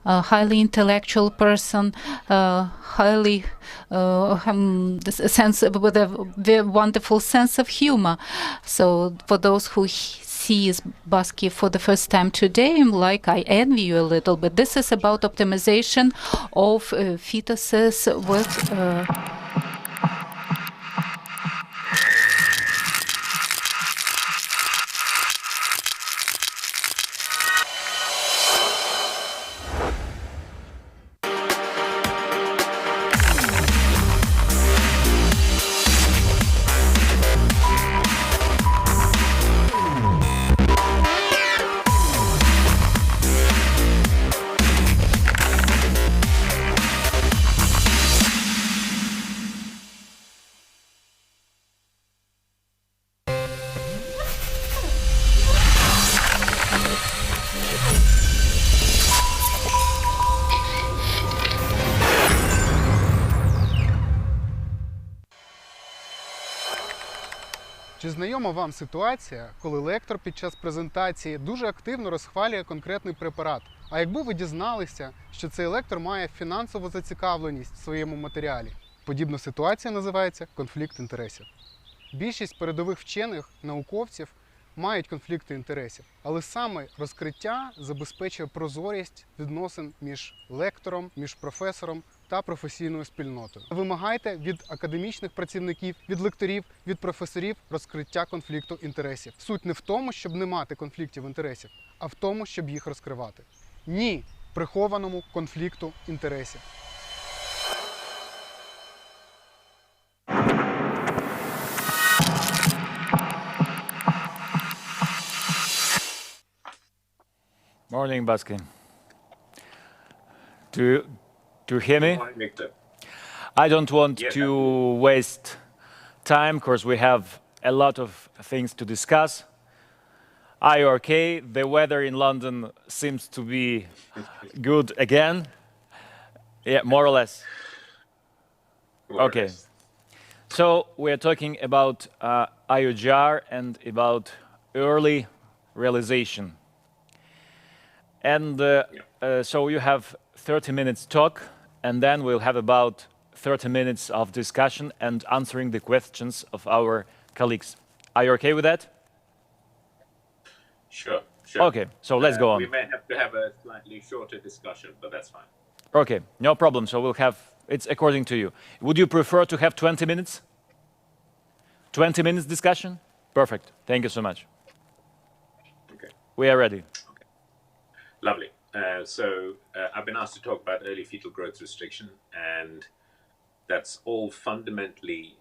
highly intellectual person, highly with a very wonderful sense of humor. So for those who sees Basky for the first time today, I envy you a little bit. This is about optimization of fetuses with Чи знайома вам ситуація, коли лектор під час презентації дуже активно розхвалює конкретний препарат? А якби ви дізналися, що цей лектор має фінансову зацікавленість в своєму матеріалі? Подібна ситуація називається конфлікт інтересів. Більшість передових вчених, науковців мають конфлікти інтересів, але саме розкриття забезпечує прозорість відносин між лектором, між професором та професійною спільнотою. Вимагайте від академічних працівників, від лекторів, від професорів розкриття конфлікту інтересів. Суть не в тому, щоб не мати конфліктів інтересів, а в тому, щоб їх розкривати. Ні прихованому конфлікту інтересів. Morning, Basky. Do you hear me? Morning, Victor. I don't want to waste time because we have a lot of things to discuss. Are you okay? The weather in London seems to be good again. Yeah, more or less. Okay. So we are talking about IOGR and about early realization. And so you have 30 minutes talk, and then we'll have about 30 minutes of discussion and answering the questions of our colleagues. Are you okay with that? Sure, sure. Okay, so let's go on. We may have to have a slightly shorter discussion, but that's fine. Okay, no problem. So we'll have, it's according to you. Would you prefer to have 20 minutes? 20 minutes discussion? Perfect. Thank you so much. Okay. We are ready. Okay. Lovely. So I've been asked to talk about early fetal growth restriction, and that's all fundamentally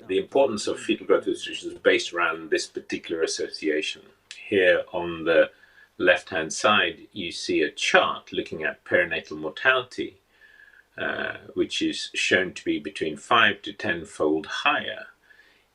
the importance of fetal growth restriction is based around this particular association. Here on the left-hand side, you see a chart looking at perinatal mortality, which is shown to be between 5 to 10-fold higher,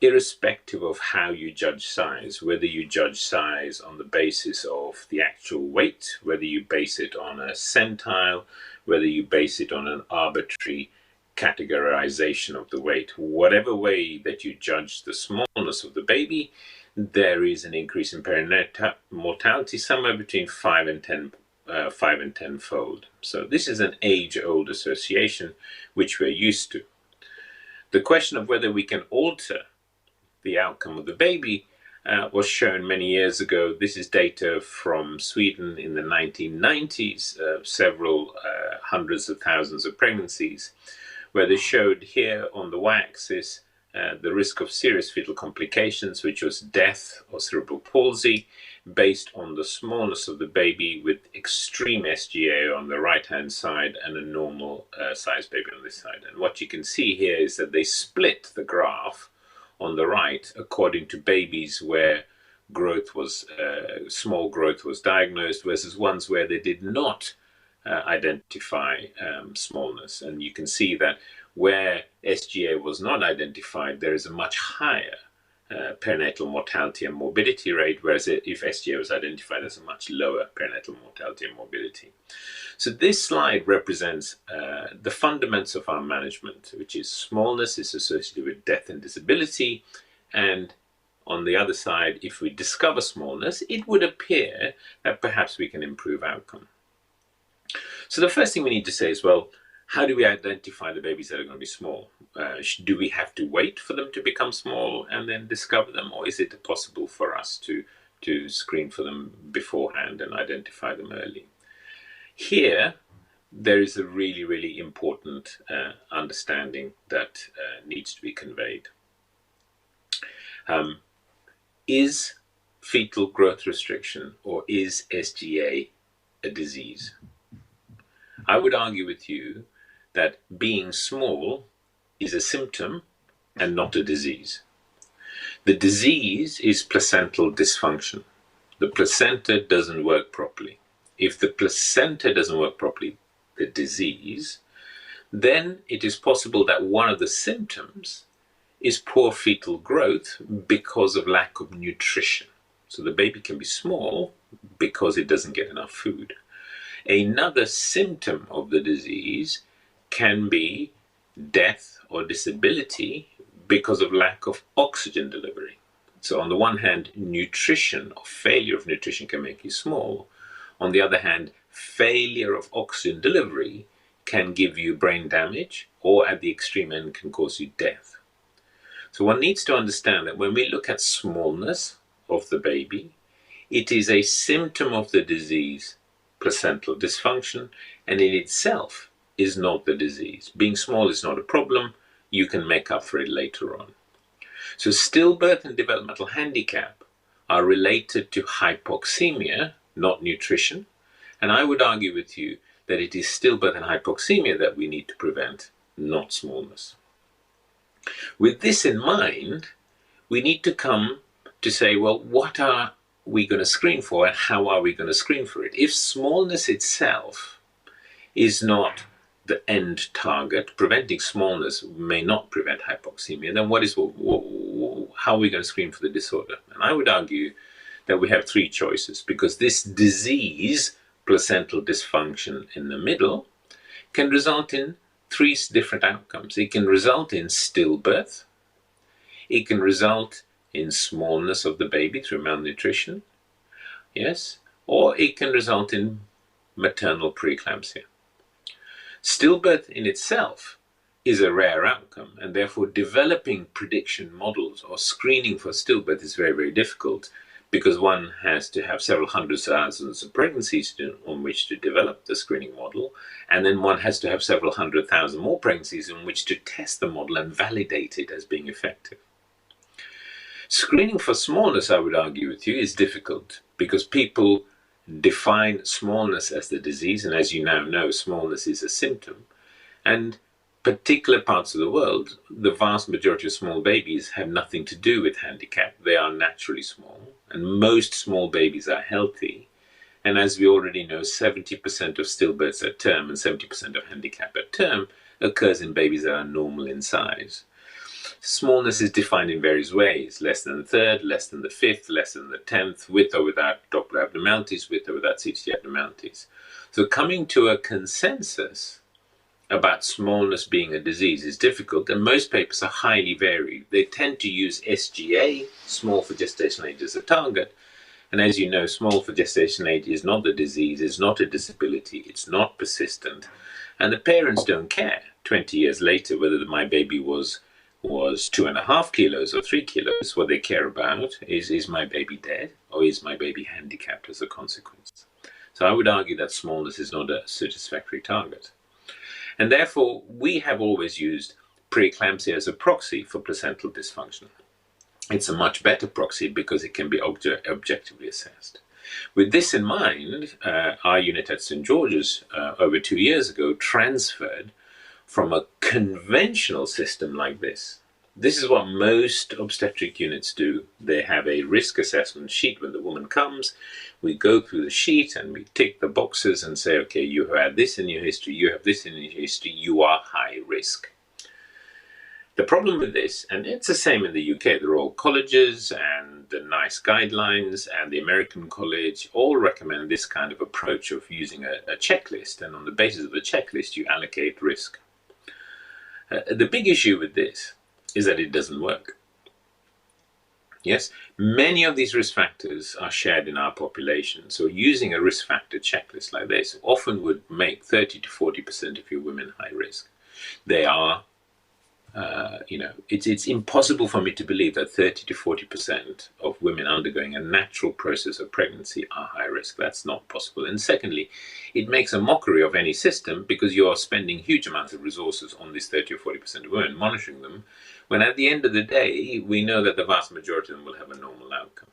irrespective of how you judge size, whether you judge size on the basis of the actual weight, whether you base it on a centile, whether you base it on an arbitrary categorization of the weight. Whatever way that you judge the smallness of the baby, there is an increase in perinatal mortality somewhere between 5 and 10-fold. So this is an age-old association which we're used to. The question of whether we can alter the outcome of the baby was shown many years ago. This is data from Sweden in the 1990s, several hundreds of thousands of pregnancies, where they showed here on the y-axis the risk of serious fetal complications, which was death or cerebral palsy, based on the smallness of the baby, with extreme SGA on the right-hand side and a normal size baby on this side. And what you can see here is that they split the graph on the right according to babies where growth was small growth was diagnosed versus ones where they did not identify smallness. And you can see that where SGA was not identified, there is a much higher perinatal mortality and morbidity rate, whereas if SGA was identified, there's a much lower perinatal mortality and morbidity. So this slide represents the fundamentals of our management, which is smallness is associated with death and disability. And on the other side, if we discover smallness, it would appear that perhaps we can improve outcome. So the first thing we need to say is, well, how do we identify the babies that are going to be small? Do we have to wait for them to become small and then discover them, or is it possible for us to screen for them beforehand and identify them early? Here, there is a really, really important understanding that needs to be conveyed. Is fetal growth restriction, or is SGA, a disease? I would argue with you that being small is a symptom and not a disease. The disease is placental dysfunction. The placenta doesn't work properly. If the placenta doesn't work properly, the disease, then it is possible that one of the symptoms is poor fetal growth because of lack of nutrition. So the baby can be small because it doesn't get enough food. Another symptom of the disease can be death or disability because of lack of oxygen delivery. So on the one hand, nutrition or failure of nutrition can make you small. On the other hand, failure of oxygen delivery can give you brain damage, or at the extreme end can cause you death. So one needs to understand that when we look at smallness of the baby, it is a symptom of the disease, placental dysfunction, and in itself is not the disease. Being small is not a problem. You can make up for it later on. So stillbirth and developmental handicap are related to hypoxemia, not nutrition. And I would argue with you that it is stillbirth and hypoxemia that we need to prevent, not smallness. With this in mind, we need to come to say, well, what are we going to screen for, and how are we going to screen for it? If smallness itself is not the end target, preventing smallness may not prevent hypoxemia, then how are we going to screen for the disorder? And I would argue that we have three choices, because this disease, placental dysfunction in the middle, can result in three different outcomes. It can result in stillbirth, it can result in smallness of the baby through malnutrition, yes, or it can result in maternal preeclampsia. Stillbirth in itself is a rare outcome, and therefore developing prediction models or screening for stillbirth is very, very difficult, because one has to have several hundred thousands of pregnancies on which to develop the screening model, and then one has to have several 100,000 more pregnancies on which to test the model and validate it as being effective. Screening for smallness, I would argue with you, is difficult, because people define smallness as the disease, and as you now know, smallness is a symptom. And particular parts of the world, the vast majority of small babies have nothing to do with handicap. They are naturally small, and most small babies are healthy. And as we already know, 70% of stillbirths at term and 70% of handicap at term occurs in babies that are normal in size. Smallness is defined in various ways: less than the third, less than the fifth, less than the 10th, with or without Doppler abnormalities, with or without CT abnormalities. So coming to a consensus about smallness being a disease is difficult, and most papers are highly varied. They tend to use SGA, small for gestational age, as a target. And as you know, small for gestational age is not the disease, it's not a disability, it's not persistent. And the parents don't care 20 years later whether my baby was 2.5 kilos or 3 kilos. What they care about is my baby dead, or is my baby handicapped as a consequence? So I would argue that smallness is not a satisfactory target. And therefore, we have always used preeclampsia as a proxy for placental dysfunction. It's a much better proxy because it can be objectively assessed. With this in mind, our unit at St. George's over 2 years ago transferred from a conventional system like this. This is what most obstetric units do. They have a risk assessment sheet when the woman comes. We go through the sheet and we tick the boxes and say, okay, you have had this in your history, you have this in your history, you are high risk. The problem with this, and it's the same in the UK, the Royal Colleges and the NICE guidelines and the American College all recommend this kind of approach of using a checklist, and on the basis of the checklist you allocate risk. The big issue with this is that it doesn't work. Yes, many of these risk factors are shared in our population. So using a risk factor checklist like this often would make 30 to 40% of your women high risk. They are, it's impossible for me to believe that 30 to 40% of women undergoing a natural process of pregnancy are high risk. That's not possible. And secondly, it makes a mockery of any system because you are spending huge amounts of resources on these 30 or 40% of women, monitoring them, when at the end of the day, we know that the vast majority of them will have a normal outcome.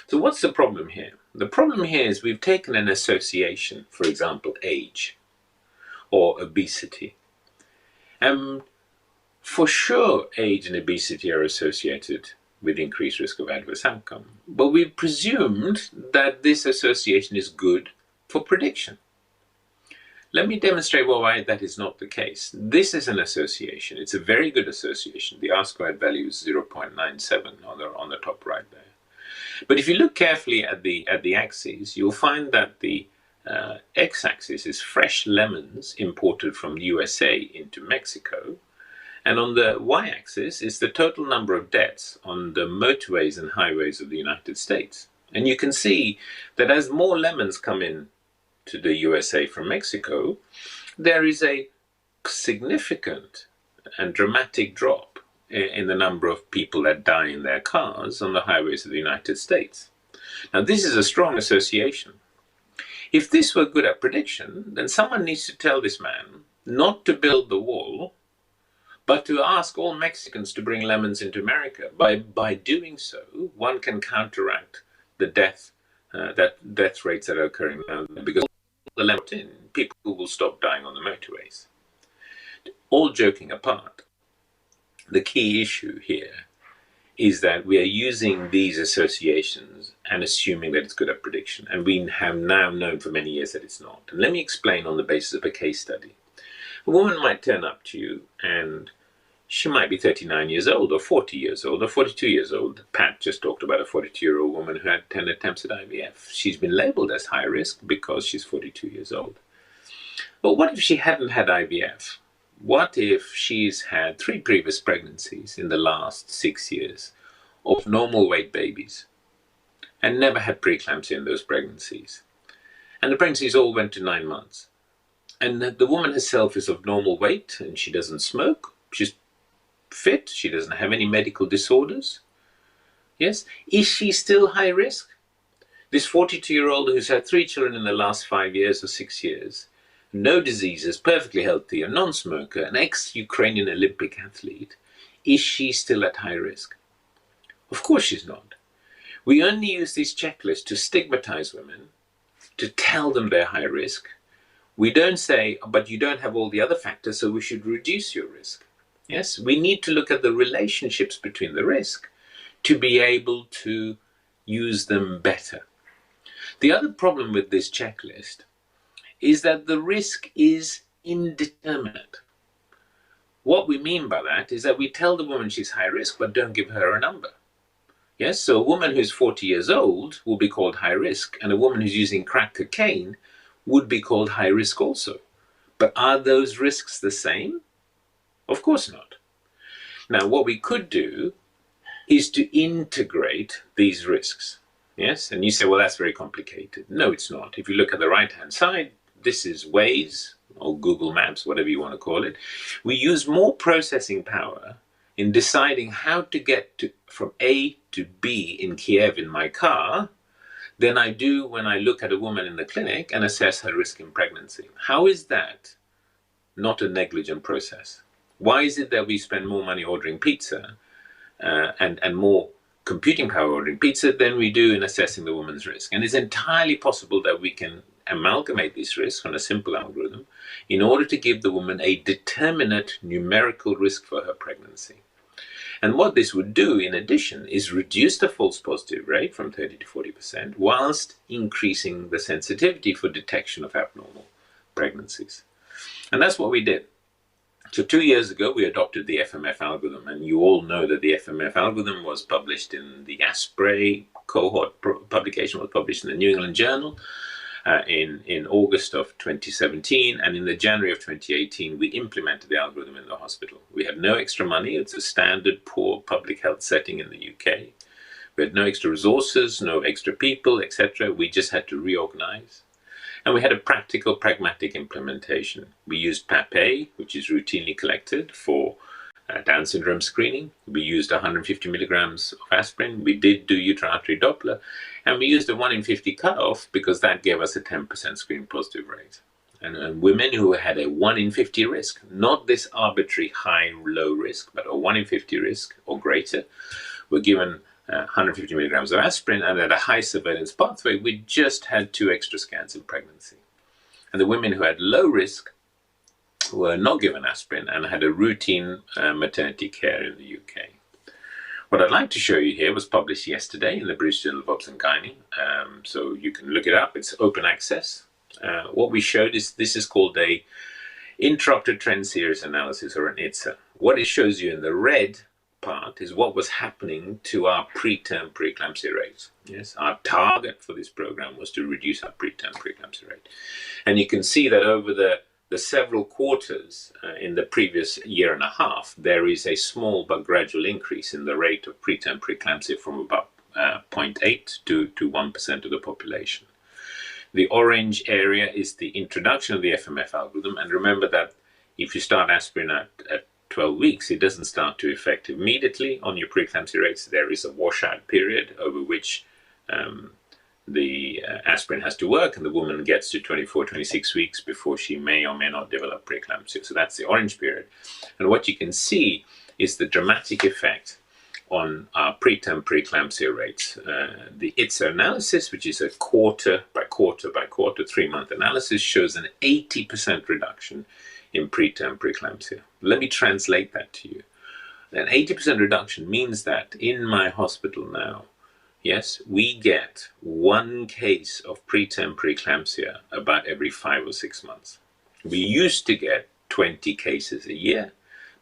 So what's the problem here? The problem here is we've taken an association, for example, age or obesity. And for sure, age and obesity are associated with increased risk of adverse outcome. But we've presumed that this association is good for prediction. Let me demonstrate why that is not the case. This is an association. It's a very good association. The R-squared value is 0.97 on the top right there. But if you look carefully at the axes, you'll find that the x-axis is fresh lemons imported from the USA into Mexico. And on the y-axis is the total number of deaths on the motorways and highways of the United States. And you can see that as more lemons come in to the USA from Mexico, there is a significant and dramatic drop in the number of people that die in their cars on the highways of the United States. Now, this is a strong association. If this were good at prediction, then someone needs to tell this man not to build the wall, but to ask all Mexicans to bring lemons into America. By doing so, one can counteract the death rates that are occurring now, because the lemons in, people will stop dying on the motorways. All joking apart, the key issue here is that we are using these associations and assuming that it's good at prediction, and we have now known for many years that it's not. And let me explain on the basis of a case study. A woman might turn up to you and she might be 39 years old or 40 years old or 42 years old. Pat just talked about a 42-year-old woman who had 10 attempts at IVF. She's been labeled as high risk because she's 42 years old. But what if she hadn't had IVF? What if she's had 3 previous pregnancies in the last 6 years of normal weight babies and never had preeclampsia in those pregnancies? And the pregnancies all went to 9 months. And the woman herself is of normal weight and she doesn't smoke. She's fit. She doesn't have any medical disorders. Yes? Is she still high risk? This 42-year-old who's had 3 children in the last 5 years or 6 years, no diseases, perfectly healthy, a non-smoker, an ex-Ukrainian Olympic athlete, is she still at high risk? Of course she's not. We only use these checklists to stigmatize women, to tell them they're high risk. We don't say, but you don't have all the other factors, so we should reduce your risk. Yes, we need to look at the relationships between the risk to be able to use them better. The other problem with this checklist is that the risk is indeterminate. What we mean by that is that we tell the woman she's high risk, but don't give her a number. Yes, so a woman who's 40 years old will be called high risk, and a woman who's using crack cocaine would be called high risk also. But are those risks the same? Of course not. Now, what we could do is to integrate these risks. Yes, and you say, well, that's very complicated. No, it's not. If you look at the right-hand side, this is Waze or Google Maps, whatever you want to call it. We use more processing power in deciding how to get from A to B in Kiev in my car than I do when I look at a woman in the clinic and assess her risk in pregnancy. How is that not a negligent process? Why is it that we spend more money ordering pizza and more computing power ordering pizza than we do in assessing the woman's risk? And it's entirely possible that we can amalgamate these risks on a simple algorithm in order to give the woman a determinate numerical risk for her pregnancy. And what this would do, in addition, is reduce the false positive rate from 30 to 40%, whilst increasing the sensitivity for detection of abnormal pregnancies. And that's what we did. So 2 years ago, we adopted the FMF algorithm, and you all know that the FMF algorithm was published in the Asprey cohort publication, was published in the New England Journal, in August of 2017, and in the January of 2018, we implemented the algorithm in the hospital. We had no extra money. It's a standard poor public health setting in the UK. We had no extra resources, no extra people, etc. We just had to reorganize. And we had a practical, pragmatic implementation. We used PAP-A, which is routinely collected for Down syndrome screening. We used 150 milligrams of aspirin. We did do uterine Doppler. And we used a 1 in 50 cutoff because that gave us a 10% screen positive rate. And women who had a 1 in 50 risk, not this arbitrary high-low risk, but a 1 in 50 risk or greater, were given 150 milligrams of aspirin, and at a high surveillance pathway, we just had 2 extra scans in pregnancy. And the women who had low risk were not given aspirin and had a routine maternity care in the UK. What I'd like to show you here was published yesterday in the British Journal of Obs and Gynae, so you can look it up. It's open access. What we showed is this is called a interrupted trend series analysis, or an ITSA. What it shows you in the red part is what was happening to our preterm preeclampsia rates. Yes, our target for this program was to reduce our preterm preeclampsia rate. And you can see that over the several quarters in the previous year and a half, there is a small but gradual increase in the rate of preterm preeclampsia from about 0.8 to 1% of the population. The orange area is the introduction of the FMF algorithm. And remember that if you start aspirin at 12 weeks, it doesn't start to affect immediately on your preeclampsia rates. There is a washout period over which the aspirin has to work, and the woman gets to 24, 26 weeks before she may or may not develop preeclampsia. So that's the orange period. And what you can see is the dramatic effect on our preterm preeclampsia rates. The ITSA analysis, which is a quarter by quarter by quarter 3-month analysis, shows an 80% reduction in preterm preeclampsia. Let me translate that to you. An 80% reduction means that in my hospital now, yes, we get 1 case of preterm preeclampsia about every 5 or 6 months. We used to get 20 cases a year,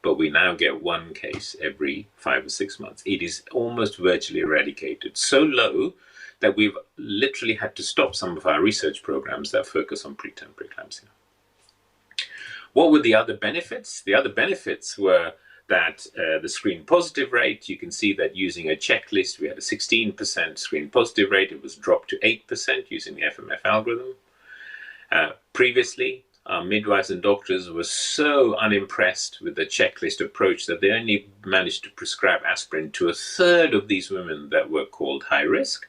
but we now get 1 case every 5 or 6 months. It is almost virtually eradicated, so low that we've literally had to stop some of our research programs that focus on preterm preeclampsia. What were the other benefits? The other benefits were that the screen positive rate, you can see that using a checklist, we had a 16% screen positive rate. It was dropped to 8% using the FMF algorithm. Previously, our midwives and doctors were so unimpressed with the checklist approach that they only managed to prescribe aspirin to 1/3 of these women that were called high risk.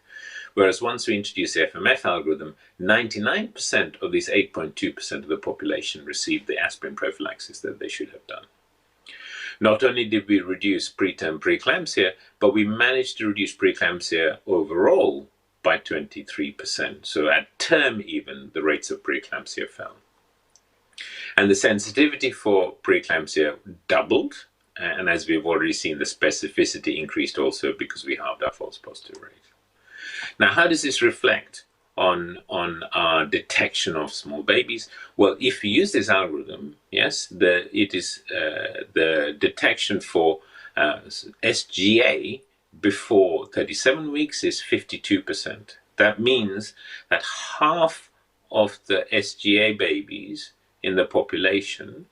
Whereas once we introduced the FMF algorithm, 99% of these 8.2% of the population received the aspirin prophylaxis that they should have done. Not only did we reduce preterm preeclampsia, but we managed to reduce preeclampsia overall by 23%. So at term even, the rates of preeclampsia fell. And the sensitivity for preeclampsia doubled. And as we've already seen, the specificity increased also because we halved our false positive rate. Now, how does this reflect on our detection of small babies? Well, if you use this algorithm, yes, the detection for SGA before 37 weeks is 52%. That means that half of the SGA babies in the population,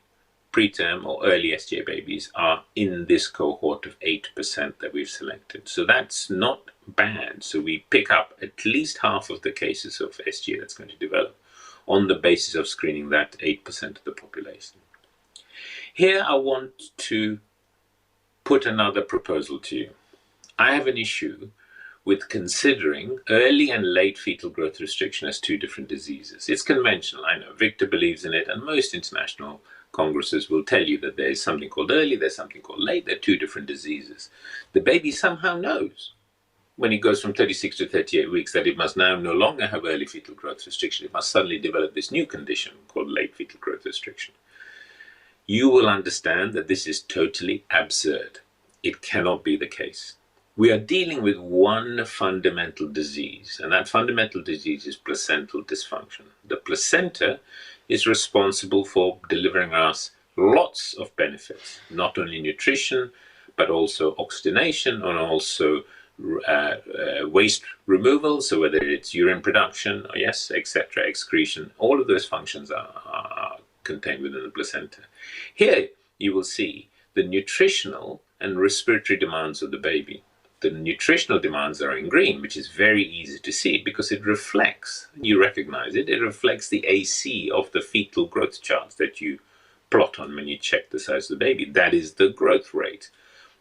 preterm or early SGA babies, are in this cohort of 8% that we've selected. So that's not bad. So we pick up at least half of the cases of SGA that's going to develop on the basis of screening that 8% of the population. Here I want to put another proposal to you. I have an issue with considering early and late fetal growth restriction as 2 different diseases. It's conventional, I know. Victor believes in it, and most international congresses will tell you that there is something called early, there's something called late, they're 2 different diseases. The baby somehow knows when it goes from 36 to 38 weeks that it must now no longer have early fetal growth restriction. It must suddenly develop this new condition called late fetal growth restriction. You will understand that this is totally absurd. It cannot be the case. We are dealing with one fundamental disease, and that fundamental disease is placental dysfunction. The placenta is responsible for delivering us lots of benefits, not only nutrition, but also oxygenation and also waste removal, so whether it's urine production, or yes, etc., excretion, all of those functions are contained within the placenta. Here you will see the nutritional and respiratory demands of the baby. The nutritional demands are in green, which is very easy to see because it reflects, you recognize it, it reflects the AC of the fetal growth charts that you plot on when you check the size of the baby. That is the growth rate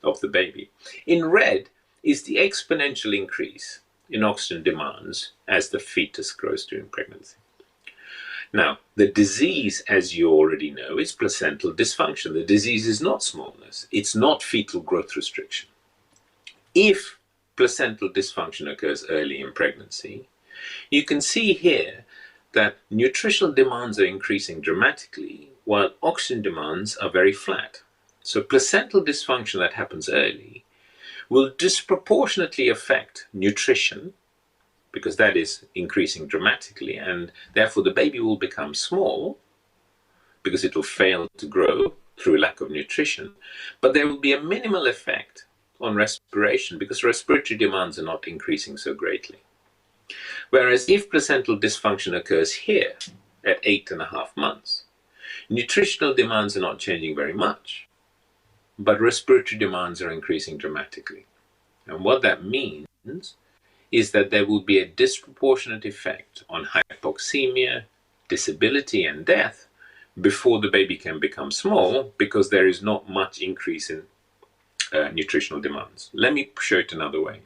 of the baby. In red is the exponential increase in oxygen demands as the fetus grows during pregnancy. Now, the disease, as you already know, is placental dysfunction. The disease is not smallness. It's not fetal growth restriction. If placental dysfunction occurs early in pregnancy, you can see here that nutritional demands are increasing dramatically while oxygen demands are very flat. So placental dysfunction that happens early will disproportionately affect nutrition, because that is increasing dramatically, and therefore the baby will become small because it will fail to grow through lack of nutrition. But there will be a minimal effect on respiration because respiratory demands are not increasing so greatly. Whereas if placental dysfunction occurs here at 8.5 months, nutritional demands are not changing very much, but respiratory demands are increasing dramatically. And what that means is that there will be a disproportionate effect on hypoxemia, disability, and death before the baby can become small because there is not much increase in nutritional demands. Let me show it another way.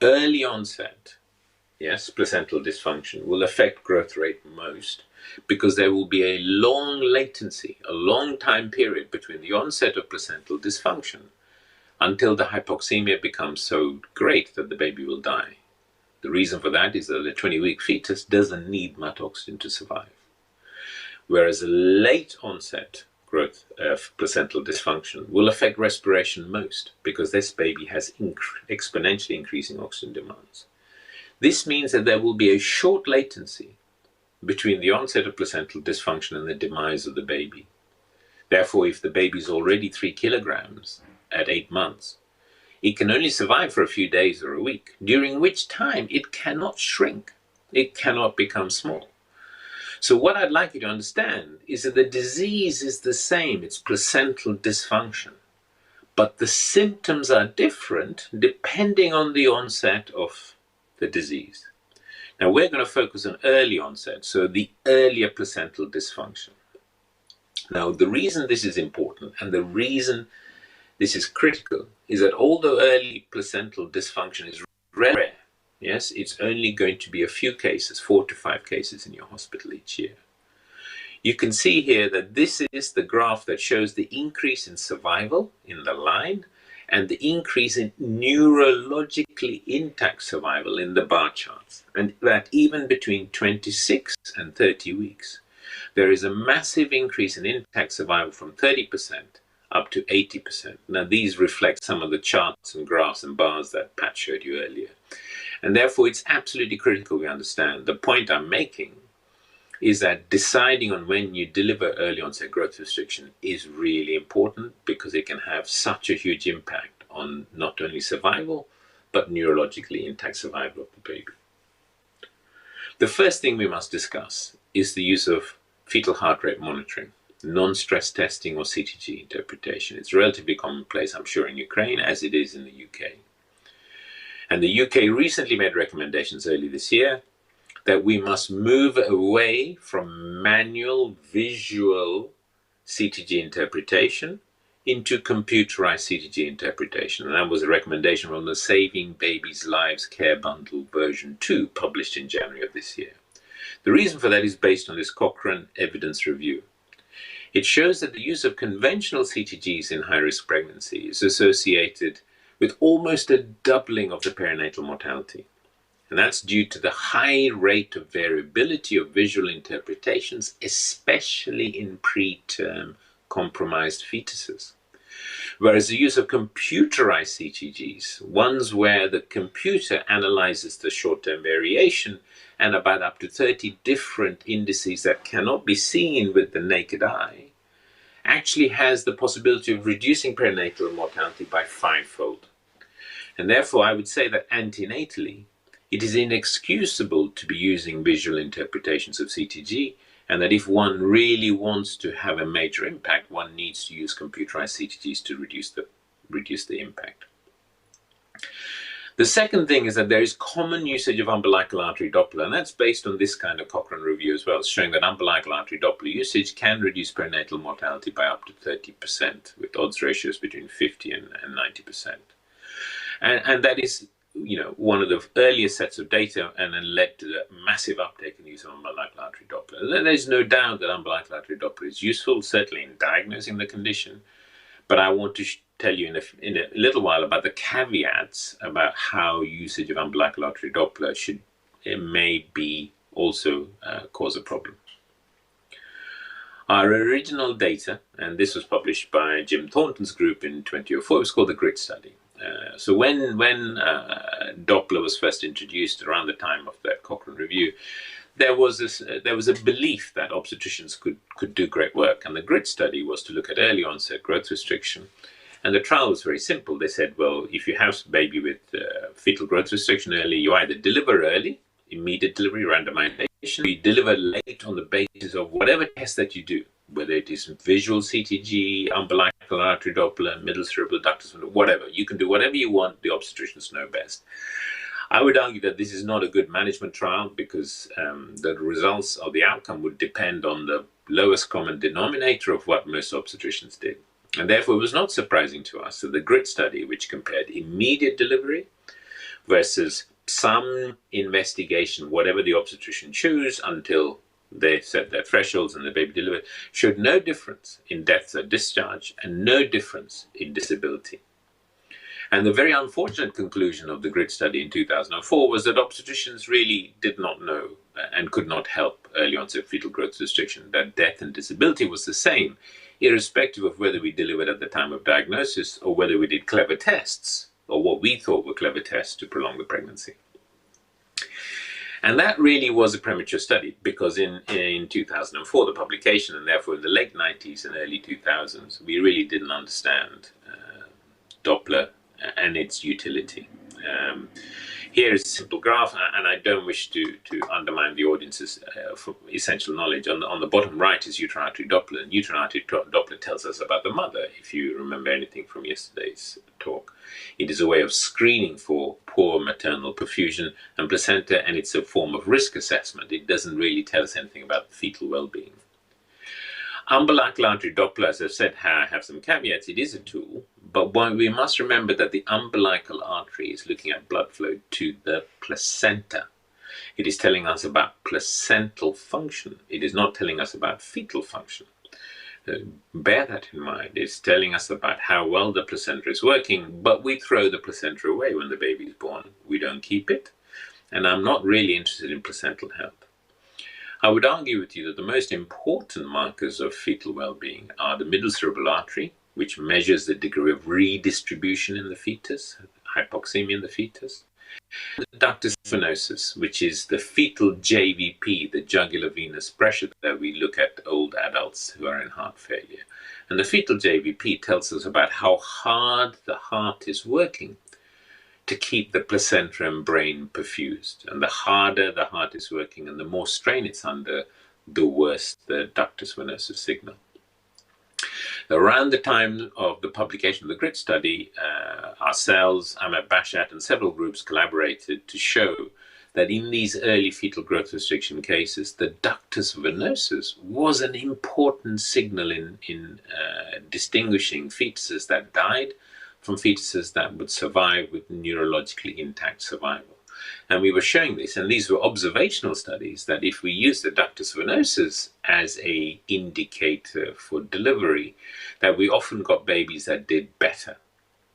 Early onset, yes, placental dysfunction will affect growth rate most because there will be a long latency, a long time period between the onset of placental dysfunction until the hypoxemia becomes so great that the baby will die. The reason for that is that a 20-week fetus doesn't need much oxygen to survive. Whereas a late onset growth of placental dysfunction will affect respiration most because this baby has exponentially increasing oxygen demands. This means that there will be a short latency between the onset of placental dysfunction and the demise of the baby. Therefore, if the baby is already 3 kilograms at 8 months, it can only survive for a few days or a week, during which time it cannot shrink, it cannot become small. So what I'd like you to understand is that the disease is the same, it's placental dysfunction, but the symptoms are different depending on the onset of the disease. Now we're going to focus on early onset, so the earlier placental dysfunction. Now the reason this is important and the reason this is critical is that although early placental dysfunction is rare, yes, it's only going to be a few cases, 4 to 5 cases in your hospital each year. You can see here that this is the graph that shows the increase in survival in the line and the increase in neurologically intact survival in the bar charts. And that even between 26 and 30 weeks, there is a massive increase in intact survival from 30% up to 80%. Now these reflect some of the charts and graphs and bars that Pat showed you earlier. And therefore it's absolutely critical we understand. The point I'm making is that deciding on when you deliver early onset growth restriction is really important because it can have such a huge impact on not only survival, but neurologically intact survival of the baby. The first thing we must discuss is the use of fetal heart rate monitoring, non-stress testing or CTG interpretation. It's relatively commonplace, I'm sure, in Ukraine as it is in the UK. And the UK recently made recommendations early this year that we must move away from manual visual CTG interpretation into computerized CTG interpretation. And that was a recommendation from the Saving Babies' Lives Care Bundle version 2, published in January of this year. The reason for that is based on this Cochrane evidence review. It shows that the use of conventional CTGs in high-risk pregnancy is associated with almost a doubling of the perinatal mortality. And that's due to the high rate of variability of visual interpretations, especially in preterm compromised fetuses. Whereas the use of computerized CTGs, ones where the computer analyzes the short-term variation and about up to 30 different indices that cannot be seen with the naked eye, actually has the possibility of reducing perinatal mortality by 5-fold. And therefore, I would say that antenatally, it is inexcusable to be using visual interpretations of CTG, and that if one really wants to have a major impact, one needs to use computerized CTGs to reduce the impact. The second thing is that there is common usage of umbilical artery Doppler, and that's based on this kind of Cochrane review as well, showing that umbilical artery Doppler usage can reduce perinatal mortality by up to 30%, with odds ratios between 50 and 90%. And that is, one of the earliest sets of data, and then led to the massive uptake in the use of umbilical artery Doppler. There's no doubt that umbilical artery Doppler is useful, certainly in diagnosing the condition, but I want to tell you in a little while about the caveats about how usage of umbilical artery Doppler may be also cause a problem. Our original data, and this was published by Jim Thornton's group in 2004, was called the GRID study. So when Doppler was first introduced around the time of that Cochrane review, there was a belief that obstetricians could do great work, and the GRID study was to look at early onset growth restriction. And the trial was very simple. They said, well, if you have a baby with fetal growth restriction early, you either deliver early, immediate delivery, randomization, you deliver late on the basis of whatever test that you do, whether it is visual CTG, umbilical artery Doppler, middle cerebral ductus, whatever. You can do whatever you want. The obstetricians know best. I would argue that this is not a good management trial because the results of the outcome would depend on the lowest common denominator of what most obstetricians did. And therefore, it was not surprising to us that the GRID study, which compared immediate delivery versus some investigation, whatever the obstetrician chose, until they set their thresholds and the baby delivered, showed no difference in deaths at discharge and no difference in disability. And the very unfortunate conclusion of the GRID study in 2004 was that obstetricians really did not know and could not help early onset fetal growth restriction, that death and disability was the same, irrespective of whether we delivered at the time of diagnosis or whether we did clever tests, or what we thought were clever tests to prolong the pregnancy. And that really was a premature study, because in 2004, the publication, and therefore in the late 90s and early 2000s, we really didn't understand Doppler and its utility. Here is a simple graph, and I don't wish to undermine the audience's essential knowledge. On the bottom right is uterine artery Doppler, and uterine artery Doppler tells us about the mother, if you remember anything from yesterday's talk. It is a way of screening for poor maternal perfusion and placenta, and it's a form of risk assessment. It doesn't really tell us anything about fetal well-being. Umbilical artery Doppler, as I've said, have some caveats. It is a tool, but we must remember that the umbilical artery is looking at blood flow to the placenta. It is telling us about placental function. It is not telling us about fetal function. Bear that in mind. It's telling us about how well the placenta is working, but we throw the placenta away when the baby is born. We don't keep it, and I'm not really interested in placental health. I would argue with you that the most important markers of fetal well-being are the middle cerebral artery, which measures the degree of redistribution in the fetus, hypoxemia in the fetus, and the ductus venosus, which is the fetal JVP, the jugular venous pressure that we look at old adults who are in heart failure. And the fetal JVP tells us about how hard the heart is working to keep the placenta and brain perfused. And the harder the heart is working and the more strain it's under, the worse the ductus venosus signal. Around the time of the publication of the GRID study, ourselves, Ahmed Bashat, and several groups collaborated to show that in these early fetal growth restriction cases, the ductus venosus was an important signal in distinguishing fetuses that died from fetuses that would survive with neurologically intact survival. And we were showing this, and these were observational studies, that if we use the ductus venosus as an indicator for delivery, that we often got babies that did better.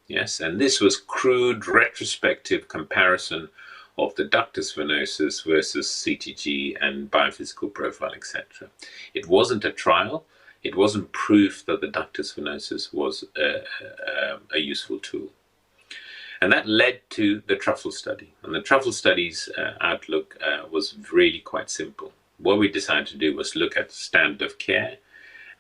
Yes, and this was crude retrospective comparison of the ductus venosus versus CTG and biophysical profile, etc. It wasn't a trial. It wasn't proof that the ductus venosus was a useful tool. And that led to the Truffle study. And the Truffle study's outlook was really quite simple. What we decided to do was look at standard of care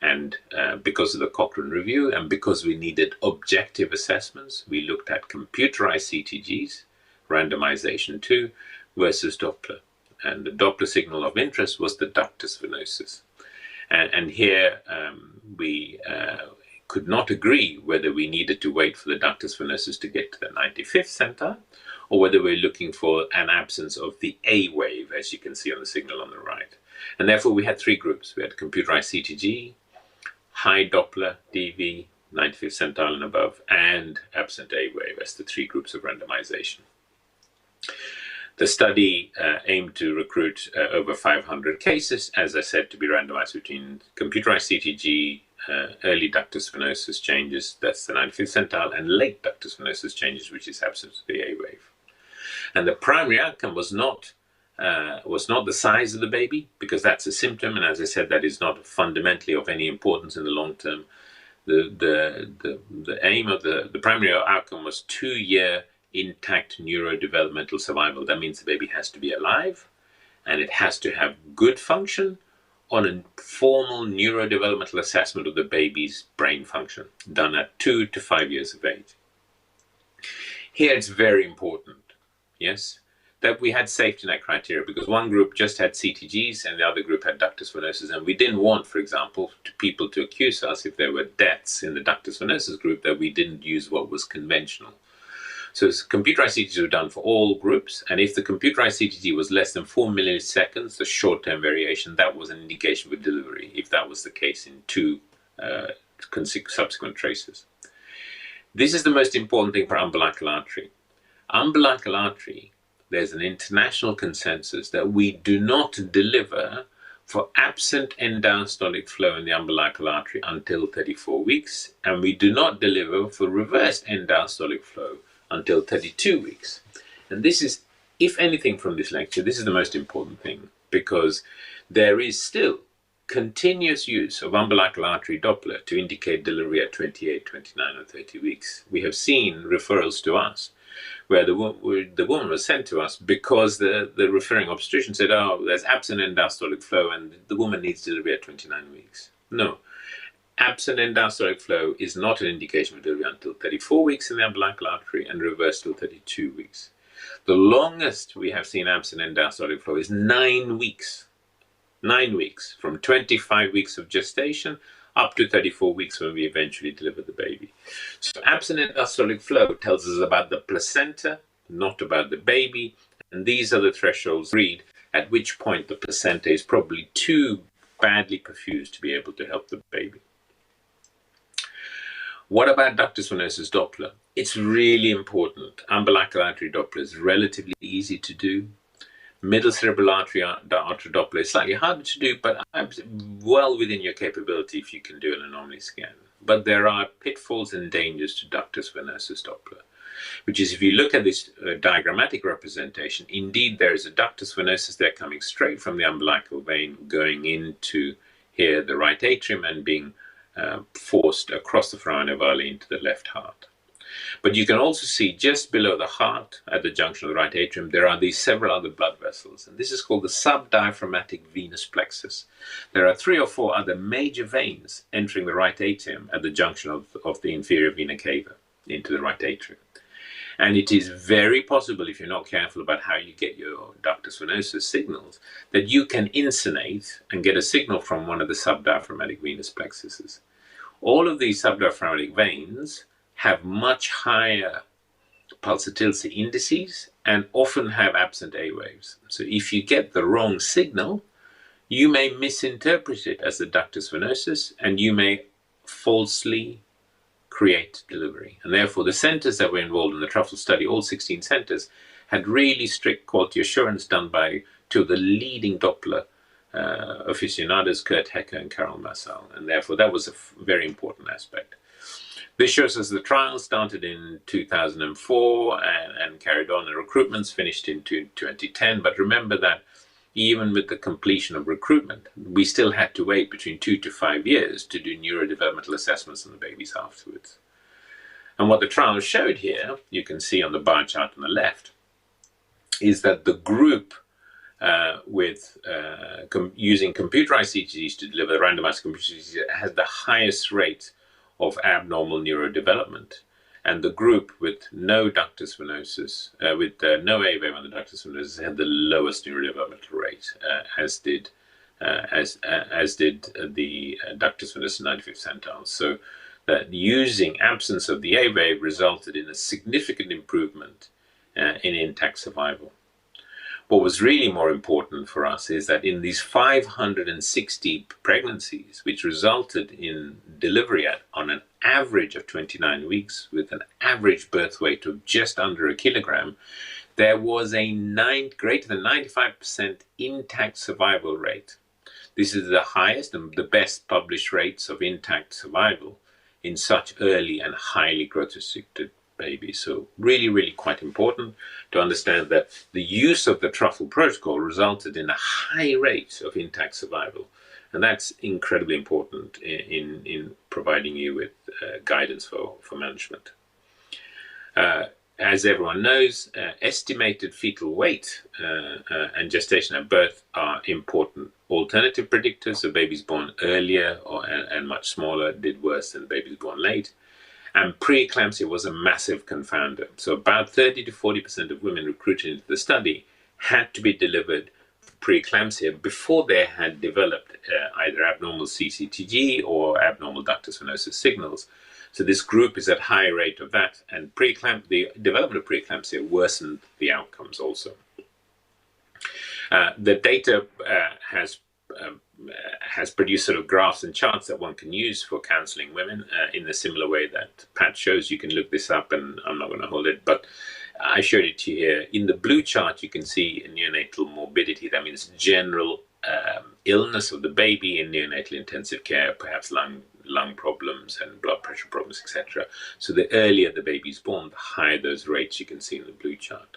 And because of the Cochrane review and because we needed objective assessments, we looked at computerized CTGs, randomization 2, versus Doppler. And the Doppler signal of interest was the ductus venosus. And here we could not agree whether we needed to wait for the ductus venosus to get to the 95th centile, or whether we're looking for an absence of the A wave, as you can see on the signal on the right. And therefore we had three groups. We had computerized CTG, high Doppler DV, 95th centile and above, and absent A wave as the three groups of randomization. The study aimed to recruit over 500 cases, as I said, to be randomized between computerized CTG, early ductus venosus changes, that's the 95th centile, and late ductus venosus changes, which is absence of the A wave. And the primary outcome was not the size of the baby, because that's a symptom, and as I said, that is not fundamentally of any importance in the long term. The aim of the primary outcome was 2-year intact neurodevelopmental survival. That means the baby has to be alive, and it has to have good function on a formal neurodevelopmental assessment of the baby's brain function, done at 2 to 5 years of age. Here it's very important, yes, that we had safety net criteria, because one group just had CTGs and the other group had ductus venosus, and we didn't want, for example, people to accuse us if there were deaths in the ductus venosus group that we didn't use what was conventional. So computerized CTGs were done for all groups, and if the computerized CTG was less than 4 milliseconds, the short-term variation, that was an indication for delivery, if that was the case in 2 subsequent traces. This is the most important thing for umbilical artery. Umbilical artery, there's an international consensus that we do not deliver for absent end-diastolic flow in the umbilical artery until 34 weeks, and we do not deliver for reversed end-diastolic flow until 32 weeks. And this is, if anything from this lecture, this is the most important thing, because there is still continuous use of umbilical artery Doppler to indicate delivery at 28, 29, or 30 weeks. We have seen referrals to us where the woman was sent to us because the referring obstetrician said, oh, there's absent end-diastolic flow and the woman needs delivery at 29 weeks. No. Absent end-diastolic flow is not an indication for delivery until 34 weeks in the umbilical artery and reversed till 32 weeks. The longest we have seen absent end-diastolic flow is 9 weeks. 9 weeks, from 25 weeks of gestation up to 34 weeks when we eventually deliver the baby. So absent end-diastolic flow tells us about the placenta, not about the baby, and these are the thresholds read at which point the placenta is probably too badly perfused to be able to help the baby. What about ductus venosus Doppler? It's really important. Umbilical artery Doppler is relatively easy to do. Middle cerebral artery Doppler is slightly harder to do, but well within your capability if you can do an anomaly scan. But there are pitfalls and dangers to ductus venosus Doppler, which is, if you look at this diagrammatic representation, indeed there is a ductus venosus there coming straight from the umbilical vein going into here, the right atrium, and being forced across the foramina ovale into the left heart. But you can also see just below the heart, at the junction of the right atrium, there are these several other blood vessels, and this is called the subdiaphragmatic venous plexus. There are 3 or 4 other major veins entering the right atrium at the junction of the inferior vena cava into the right atrium. And it is very possible, if you're not careful about how you get your ductus venosus signals, that you can insonate and get a signal from one of the subdiaphragmatic venous plexuses. All of these subdiaphragmatic veins have much higher pulsatility indices and often have absent A waves. So if you get the wrong signal, you may misinterpret it as the ductus venosus, and you may falsely create delivery. And therefore the centers that were involved in the Truffle study, all 16 centers, had really strict quality assurance done by 2 of the leading Doppler aficionados, Kurt Hecker and Carol Massal, and therefore that was a very important aspect. This shows us the trial started in 2004 and carried on, and recruitments finished in 2010. But remember that even with the completion of recruitment, we still had to wait between 2 to 5 years to do neurodevelopmental assessments on the babies afterwards. And what the trial showed here, you can see on the bar chart on the left, is that the group with using computerized CTGs to deliver randomized computer CTGs has the highest rate of abnormal neurodevelopment. And the group with no ductus venosus, with no A-wave on the ductus venosus, had the lowest neurodevelopmental rate, as did the ductus venosus 95th centile. So that using absence of the A-wave resulted in a significant improvement in intact survival. What was really more important for us is that in these 560 pregnancies, which resulted in delivery on an average of 29 weeks with an average birth weight of just under a kilogram, there was a greater than 95% intact survival rate. This is the highest and the best published rates of intact survival in such early and highly growth restricted babies. So really, really quite important to understand that the use of the Truffle protocol resulted in a high rate of intact survival. And that's incredibly important in providing you with guidance for management. As everyone knows, estimated fetal weight and gestation at birth are important alternative predictors. So babies born earlier and much smaller did worse than babies born late. And preeclampsia was a massive confounder. So about 30 to 40% of women recruited into the study had to be delivered preeclampsia before they had developed either abnormal CCTG or abnormal ductus venosus signals. So this group is at high rate of that, and the development of preeclampsia worsened the outcomes also. The data has produced sort of graphs and charts that one can use for counseling women in a similar way that Pat shows. You can look this up, and I'm not going to hold it, but I showed it to you here. In the blue chart, you can see neonatal morbidity. That means general illness of the baby in neonatal intensive care, perhaps lung problems and blood pressure problems, etc. So the earlier the baby is born, the higher those rates you can see in the blue chart.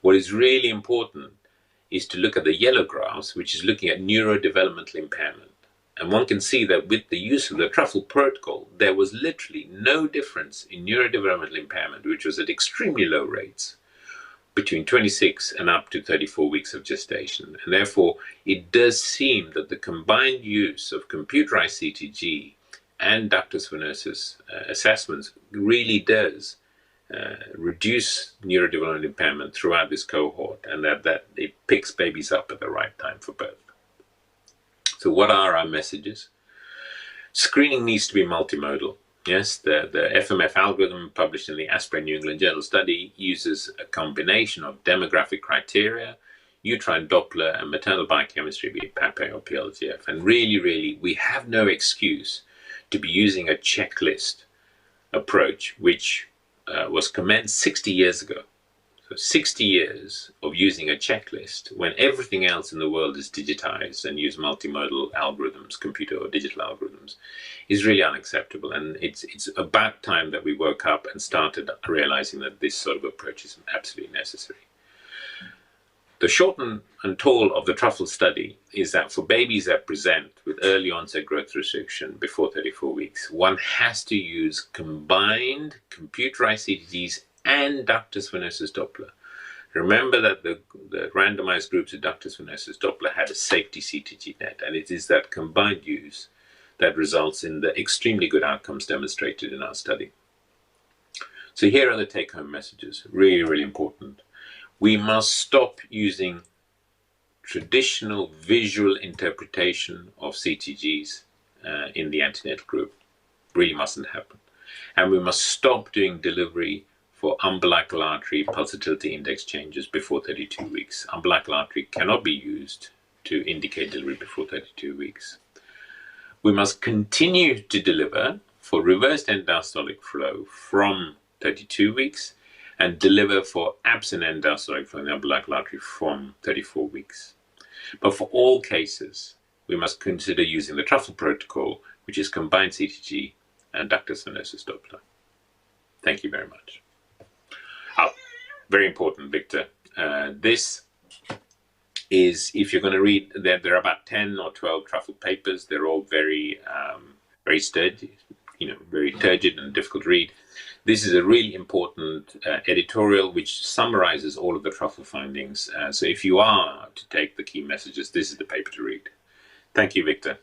What is really important is to look at the yellow graphs, which is looking at neurodevelopmental impairment. And one can see that with the use of the Truffle protocol, there was literally no difference in neurodevelopmental impairment, which was at extremely low rates, between 26 and up to 34 weeks of gestation. And therefore, it does seem that the combined use of computerized CTG and ductus venosus assessments really does reduce neurodevelopmental impairment throughout this cohort, and that it picks babies up at the right time for birth. So what are our messages? Screening needs to be multimodal. Yes, the FMF algorithm published in the Aspirin New England Journal study uses a combination of demographic criteria, uterine Doppler, and maternal biochemistry, be it PAPE or PLGF. And really, we have no excuse to be using a checklist approach, which was commenced 60 years ago. So 60 years of using a checklist when everything else in the world is digitized and use multimodal algorithms, computer or digital algorithms, is really unacceptable. And it's about time that we woke up and started realizing that this sort of approach is absolutely necessary. The short and tall of the Truffle study is that for babies that present with early onset growth restriction before 34 weeks, one has to use combined computerized CTGs and ductus venosus Doppler. Remember that the randomized groups of ductus venosus Doppler had a safety CTG net, and it is that combined use that results in the extremely good outcomes demonstrated in our study. So here are the take-home messages, really important. We must stop using traditional visual interpretation of CTGs in the antenatal group. Really mustn't happen. And we must stop doing delivery for umbilical artery pulsatility index changes before 32 weeks. Umbilical artery cannot be used to indicate delivery before 32 weeks. We must continue to deliver for reversed end-diastolic flow from 32 weeks and deliver for absent end-diastolic flow in the umbilical artery from 34 weeks. But for all cases, we must consider using the Truffle protocol, which is combined CTG and ductus venosus Doppler. Thank you very much. Oh, very important, Victor. This is, if you're going to read, there are about 10 or 12 Truffle papers. They're all very sturdy, very turgid and difficult to read. This is a really important editorial which summarizes all of the Truffle findings. So if you are to take the key messages, this is the paper to read. Thank you, Victor.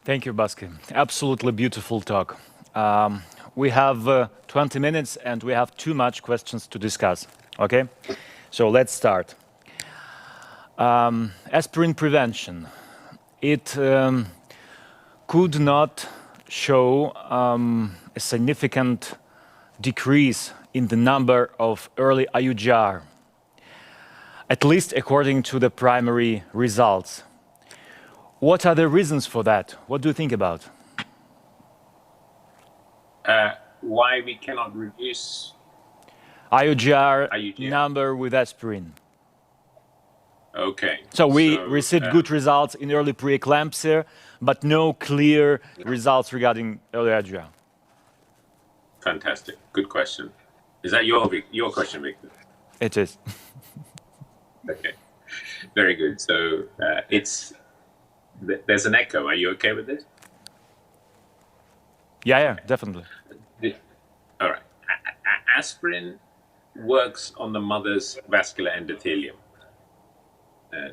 Thank you, Basky. Absolutely beautiful talk. We have 20 minutes and we have too much questions to discuss. Okay, so let's start. Aspirin prevention. It could not show a significant decrease in the number of early IUGR, at least according to the primary results. What are the reasons for that? What do you think about? Why we cannot reduce IUGR number with aspirin. Okay. So we received good results in early preeclampsia, but no clear results regarding early IUGR. Fantastic. Good question. Is that your question, Victor? It is. Okay. Very good. So there's an echo. Are you okay with this? Yeah, definitely. All right. Aspirin works on the mother's vascular endothelium.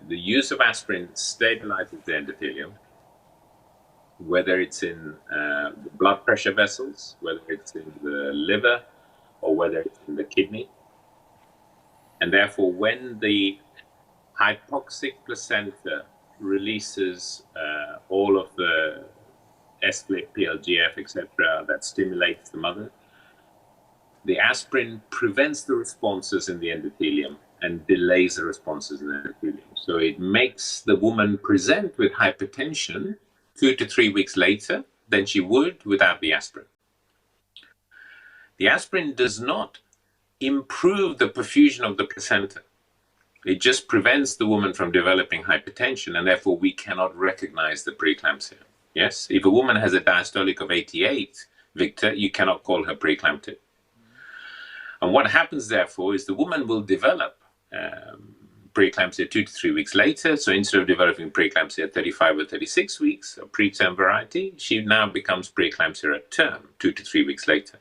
The use of aspirin stabilizes the endothelium, whether it's in the blood pressure vessels, whether it's in the liver, or whether it's in the kidney. And therefore, when the hypoxic placenta releases all of the S-split, PLGF, etc., that stimulates the mother, the aspirin prevents the responses in the endothelium and delays the responses in the endothelium. So it makes the woman present with hypertension 2 to 3 weeks later than she would without the aspirin. The aspirin does not improve the perfusion of the placenta. It just prevents the woman from developing hypertension, and therefore we cannot recognize the preeclampsia. Yes, if a woman has a diastolic of 88, Victor, you cannot call her preeclamptic. And what happens, therefore, is the woman will develop preeclampsia 2 to 3 weeks later. So instead of developing preeclampsia at 35 or 36 weeks, a preterm variety, she now becomes preeclampsia at term, 2 to 3 weeks later.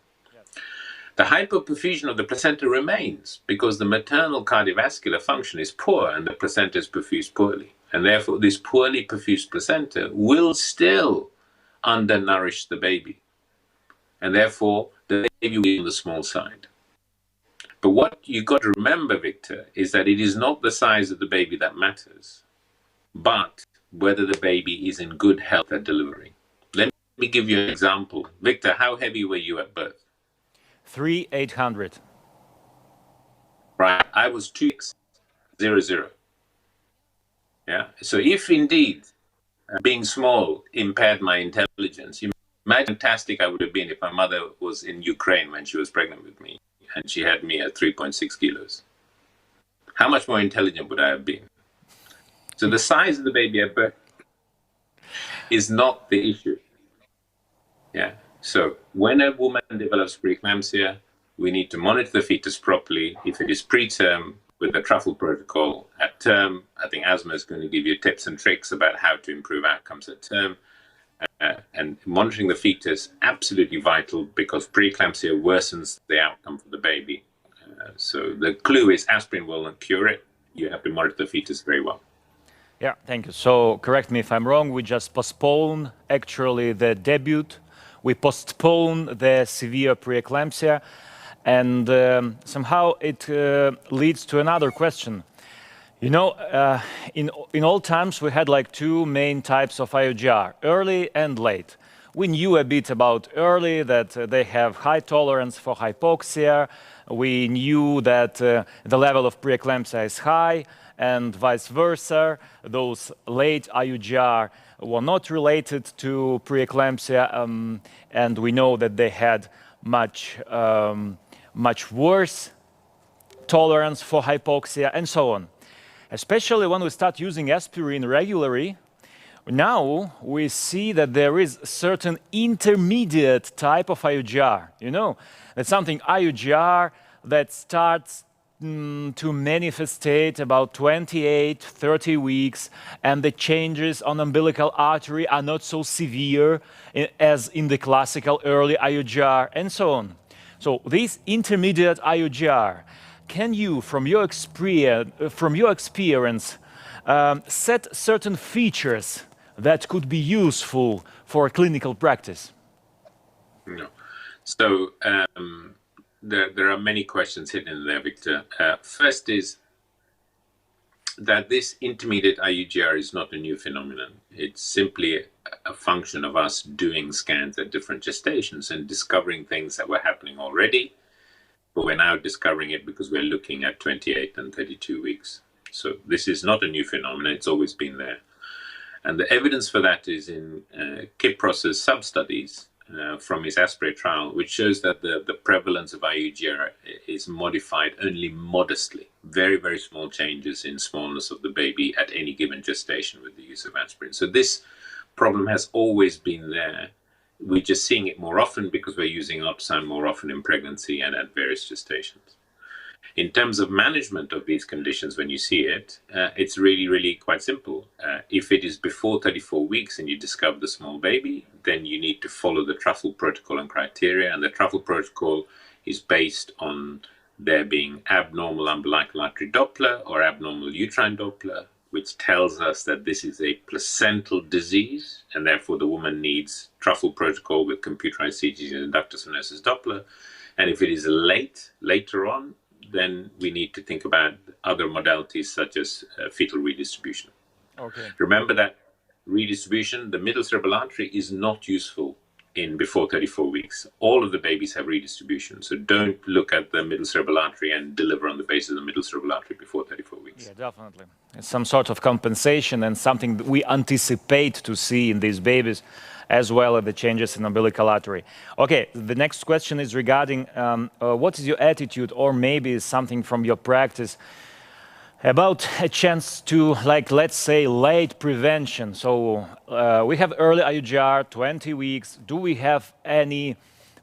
The hypoperfusion of the placenta remains because the maternal cardiovascular function is poor and the placenta is perfused poorly. And therefore, this poorly perfused placenta will still undernourish the baby. And therefore, the baby will be on the small side. But what you've got to remember, Victor, is that it is not the size of the baby that matters, but whether the baby is in good health at delivery. Let me give you an example. Victor, how heavy were you at birth? 3,800. Right, I was 2,600. Yeah, so if indeed being small impaired my intelligence, imagine how fantastic I would have been if my mother was in Ukraine when she was pregnant with me and she had me at 3.6 kilos. How much more intelligent would I have been? So the size of the baby at birth is not the issue. Yeah. So when a woman develops preeclampsia, we need to monitor the fetus properly. If it is preterm, with the Truffle protocol at term, I think Asma is going to give you tips and tricks about how to improve outcomes at term. And monitoring the fetus, absolutely vital, because preeclampsia worsens the outcome for the baby. So the clue is aspirin will not cure it. You have to monitor the fetus very well. Yeah, thank you. So correct me if I'm wrong, we just postpone actually the debut we postpone the severe preeclampsia, and somehow it leads to another question. You know, in old times we had like two main types of IUGR, early and late. We knew a bit about early, that they have high tolerance for hypoxia. We knew that the level of preeclampsia is high, and vice versa. Those late IUGR were not related to preeclampsia, and we know that they had much worse tolerance for hypoxia, and so on. Especially when we start using aspirin regularly, now we see that there is a certain intermediate type of IUGR. You know, that's something IUGR that starts to manifestate about 28, 30 weeks, and the changes on umbilical artery are not so severe as in the classical early IUGR, and so on. So this intermediate IUGR, can you, from your experience, set certain features that could be useful for clinical practice? No. So there are many questions hidden in there, Victor. First is that this intermediate IUGR is not a new phenomenon. It's simply a function of us doing scans at different gestations and discovering things that were happening already, but we're now discovering it because we're looking at 28 and 32 weeks. So this is not a new phenomenon, it's always been there. And the evidence for that is in Kipros's sub-studies from his Aspirate trial, which shows that the prevalence of IUGR is modified only modestly, very, very small changes in smallness of the baby at any given gestation with the use of aspirin. So this problem has always been there. We're just seeing it more often because we're using ultrasound more often in pregnancy and at various gestations. In terms of management of these conditions, when you see it, it's really, really quite simple. If it is before 34 weeks and you discover the small baby, then you need to follow the Truffle protocol and criteria. And the Truffle protocol is based on there being abnormal umbilical artery Doppler or abnormal uterine Doppler, which tells us that this is a placental disease, and therefore the woman needs Truffle protocol with computerized CGs and ductus venosus Doppler. And if it is later on, then we need to think about other modalities such as fetal redistribution. Okay. Remember that redistribution, the middle cerebral artery is not useful in before 34 weeks. All of the babies have redistribution, so don't look at the middle cerebral artery and deliver on the basis of the middle cerebral artery before 34 weeks. Yeah, definitely. It's some sort of compensation and something that we anticipate to see in these babies, as well as the changes in umbilical artery. Okay, the next question is regarding what is your attitude, or maybe something from your practice, about a chance to, like, let's say, late prevention. So we have early IUGR, 20 weeks. Do we have any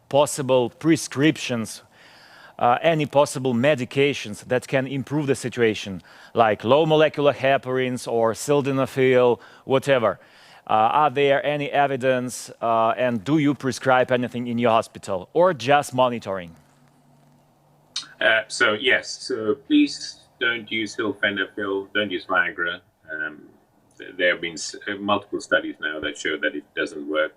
possible prescriptions, any possible medications that can improve the situation, like low molecular heparins or sildenafil, whatever? Are there any evidence, and do you prescribe anything in your hospital, or just monitoring? So yes, so please don't use sildenafil, don't use Viagra. There have been multiple studies now that show that it doesn't work,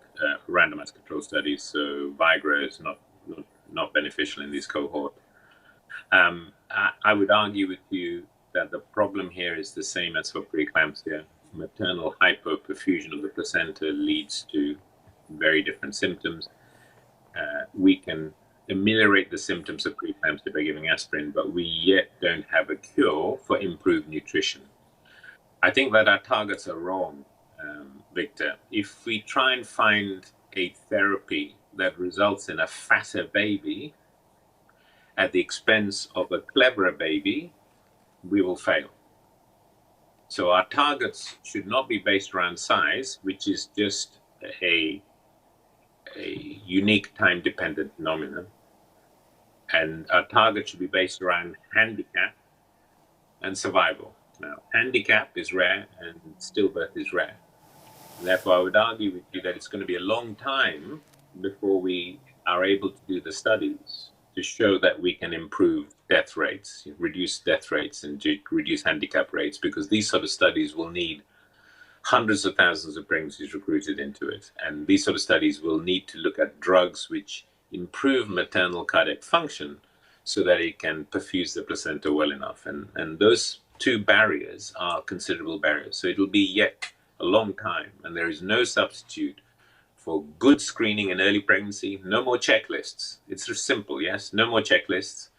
randomized control studies, so Viagra is not beneficial in this cohort. I would argue with you that the problem here is the same as for preeclampsia. Maternal hypoperfusion of the placenta leads to very different symptoms. We can ameliorate the symptoms of preeclampsia by giving aspirin, but we yet don't have a cure for improved nutrition. I think that our targets are wrong, Victor. If we try and find a therapy that results in a fatter baby at the expense of a cleverer baby, we will fail. So our targets should not be based around size, which is just a unique time-dependent phenomenon. And our target should be based around handicap and survival. Now, handicap is rare and stillbirth is rare. Therefore, I would argue with you that it's going to be a long time before we are able to do the studies to show that we can improve death rates, reduce death rates, and reduce handicap rates, because these sort of studies will need hundreds of thousands of pregnancies recruited into it. And these sort of studies will need to look at drugs which improve maternal cardiac function so that it can perfuse the placenta well enough. And those two barriers are considerable barriers. So it will be yet a long time, and there is no substitute for good screening in early pregnancy. No more checklists. It's just simple, yes? No more checklists,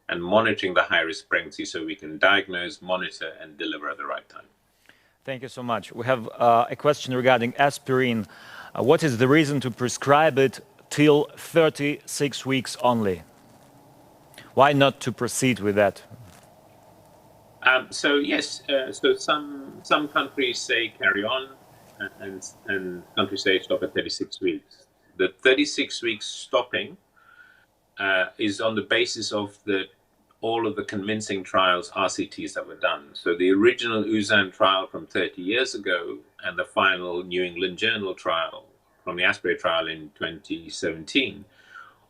and monitoring the high-risk pregnancy so we can diagnose, monitor, and deliver at the right time. Thank you so much. We have a question regarding aspirin. What is the reason to prescribe it till 36 weeks only? Why not to proceed with that? So yes, so some countries say carry on, and countries say stop at 36 weeks. The 36 weeks stopping is on the basis of all of the convincing trials, RCTs, that were done. So the original Uzan trial from 30 years ago and the final New England Journal trial from the aspirin trial in 2017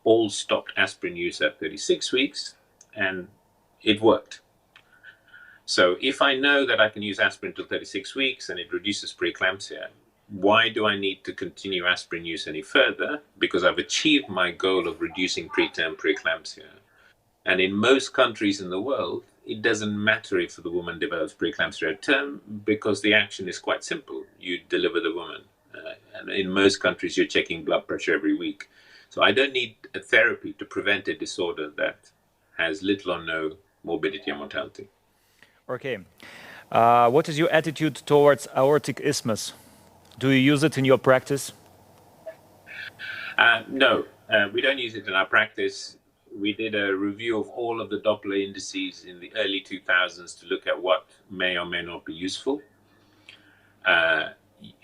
all stopped aspirin use at 36 weeks, and it worked. So if I know that I can use aspirin until 36 weeks and it reduces preeclampsia, why do I need to continue aspirin use any further? Because I've achieved my goal of reducing preterm preeclampsia. And in most countries in the world, it doesn't matter if the woman develops preeclampsia at term, because the action is quite simple. You deliver the woman. And in most countries, you're checking blood pressure every week. So I don't need a therapy to prevent a disorder that has little or no morbidity and mortality. Okay. What is your attitude towards aortic isthmus? Do you use it in your practice? No, we don't use it in our practice. We did a review of all of the Doppler indices in the early 2000s to look at what may or may not be useful.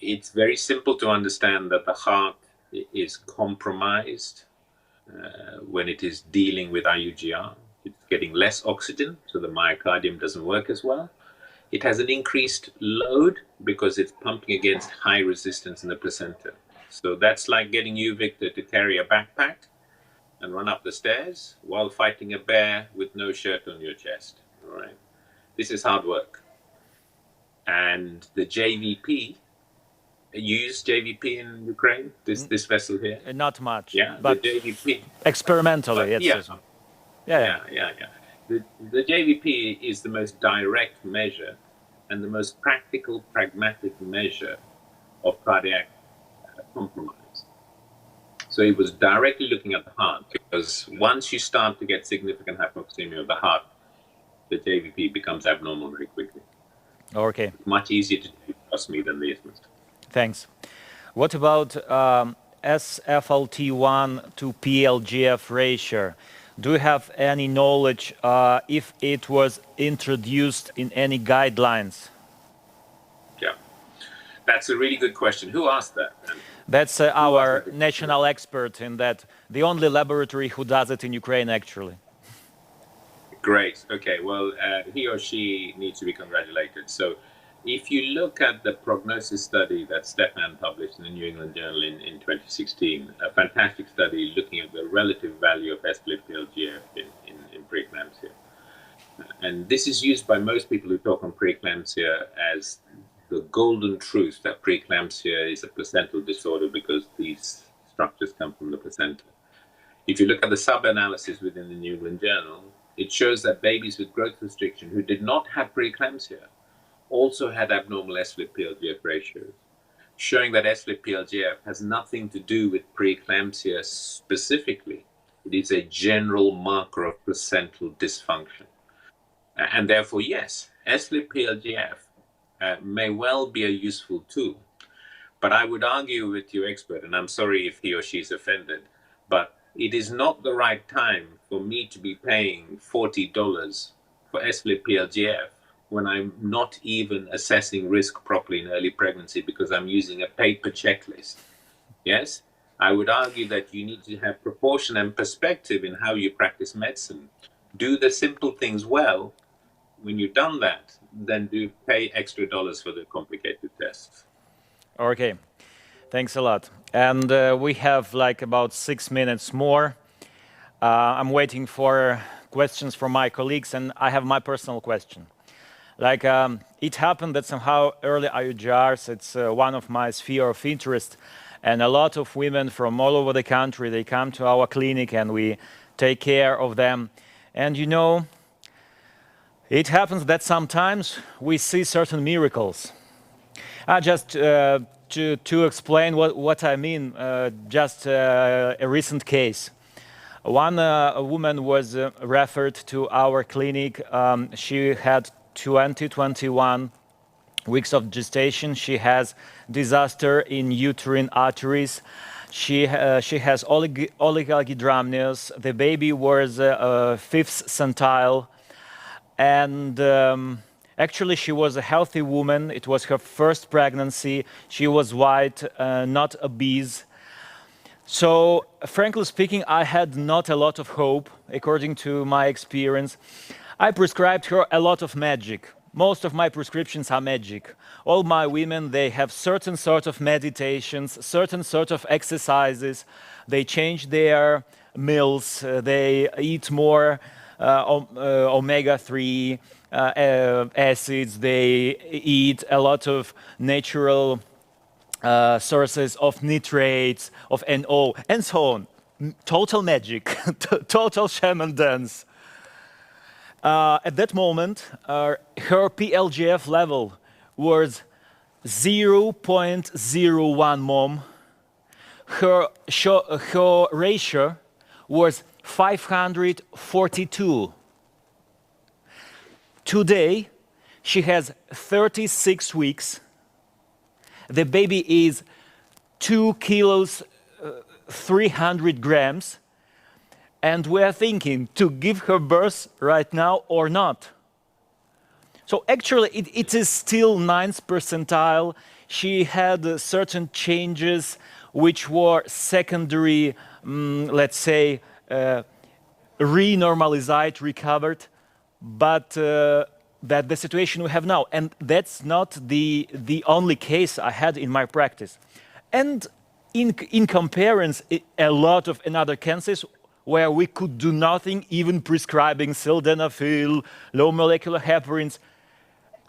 It's very simple to understand that the heart is compromised when it is dealing with IUGR. It's getting less oxygen, so the myocardium doesn't work as well. It has an increased load because it's pumping against high resistance in the placenta. So that's like getting you, Victor, to carry a backpack and run up the stairs while fighting a bear with no shirt on your chest. All right. This is hard work. And the JVP, you use JVP in Ukraine, this vessel here? Not much. Yeah, but the JVP. Experimentally, Yeah. The JVP is the most direct measure and the most practical, pragmatic measure of cardiac compromise. So it was directly looking at the heart, because once you start to get significant hypoxemia of the heart, the JVP becomes abnormal very quickly. Okay. Much easier to do, trust me, than the isthmus. Thanks. What about SFLT1 to PLGF ratio? Do you have any knowledge if it was introduced in any guidelines? Yeah, that's a really good question. Who asked that? That's our national expert in that, the only laboratory who does it in Ukraine, actually. Great. Okay. Well, he or she needs to be congratulated. So if you look at the prognosis study that Stefan published in the New England Journal in 2016, a fantastic study looking at the relative value of SFLT-PLGF in preeclampsia. And this is used by most people who talk on preeclampsia as the golden truth that preeclampsia is a placental disorder because these structures come from the placenta. If you look at the sub-analysis within the New England Journal, it shows that babies with growth restriction who did not have preeclampsia also had abnormal SFLT-PLGF ratios, showing that SFLT-PLGF has nothing to do with preeclampsia specifically. It is a general marker of placental dysfunction. And therefore, yes, SFLT-PLGF may well be a useful tool. But I would argue with your expert, and I'm sorry if he or she is offended, but it is not the right time for me to be paying $40 for SFLT-PLGF when I'm not even assessing risk properly in early pregnancy because I'm using a paper checklist. Yes, I would argue that you need to have proportion and perspective in how you practice medicine. Do the simple things well. When you've done that, then do pay extra dollars for the complicated tests. Okay, thanks a lot. And we have like about 6 minutes more. I'm waiting for questions from my colleagues, and I have my personal question. Like, it happened that somehow early IUGRs, it's one of my sphere of interest. And a lot of women from all over the country, they come to our clinic and we take care of them. And you know, it happens that sometimes we see certain miracles. Just to explain what I mean, just a recent case. One woman was referred to our clinic. She had 21 weeks of gestation. She has disaster in uterine arteries. She has oligohydramnios. The baby was fifth centile. And actually, she was a healthy woman. It was her first pregnancy. She was white, not obese. So, frankly speaking, I had not a lot of hope, according to my experience. I prescribed her a lot of magic. Most of my prescriptions are magic. All my women, they have certain sort of meditations, certain sort of exercises. They change their meals. They eat more omega-3 acids. They eat a lot of natural sources of nitrates, of NO, and so on. Total magic, total shaman dance. At that moment, her PLGF level was 0.01 mom. Her ratio was 542. Today, she has 36 weeks. The baby is 2 kilos, 300 grams. And we are thinking to give her birth right now or not. So actually, it is still 9th percentile. She had certain changes which were secondary, let's say, renormalized, recovered, but that the situation we have now. And that's not the only case I had in my practice. And in comparison, a lot of another cancers where we could do nothing, even prescribing sildenafil, low molecular heparins,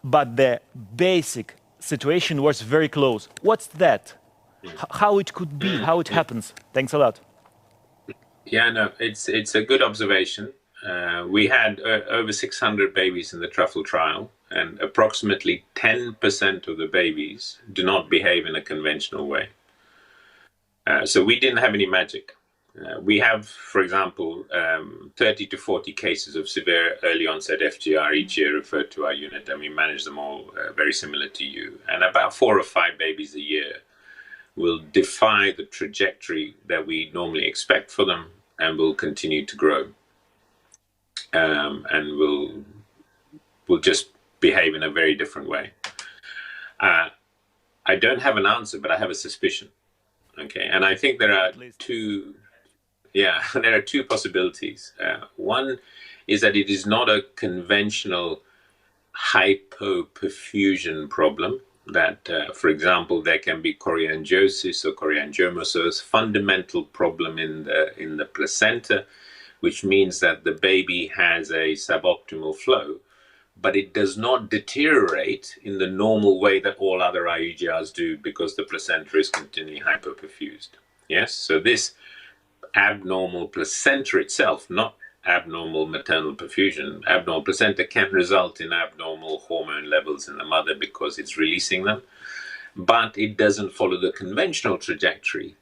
but the basic situation was very close. What's that? How it could be, how it happens? Thanks a lot. Yeah, no, it's a good observation. We had over 600 babies in the Truffle trial, and approximately 10% of the babies do not behave in a conventional way. So we didn't have any magic. We have, for example, 30 to 40 cases of severe early onset FGR each year referred to our unit, and we manage them all very similar to you. And about 4 or 5 babies a year will defy the trajectory that we normally expect for them and will continue to grow. And will just behave in a very different way. I don't have an answer, but I have a suspicion. Okay, and I think there are two possibilities. One is that it is not a conventional hypoperfusion problem, that, for example, there can be choreangiosis or choreangioma, so it's a fundamental problem in the placenta, which means that the baby has a suboptimal flow, but it does not deteriorate in the normal way that all other IUGRs do because the placenta is continually hypoperfused. Yes, so this abnormal placenta itself, not abnormal maternal perfusion, abnormal placenta can result in abnormal hormone levels in the mother because it's releasing them, but it doesn't follow the conventional trajectory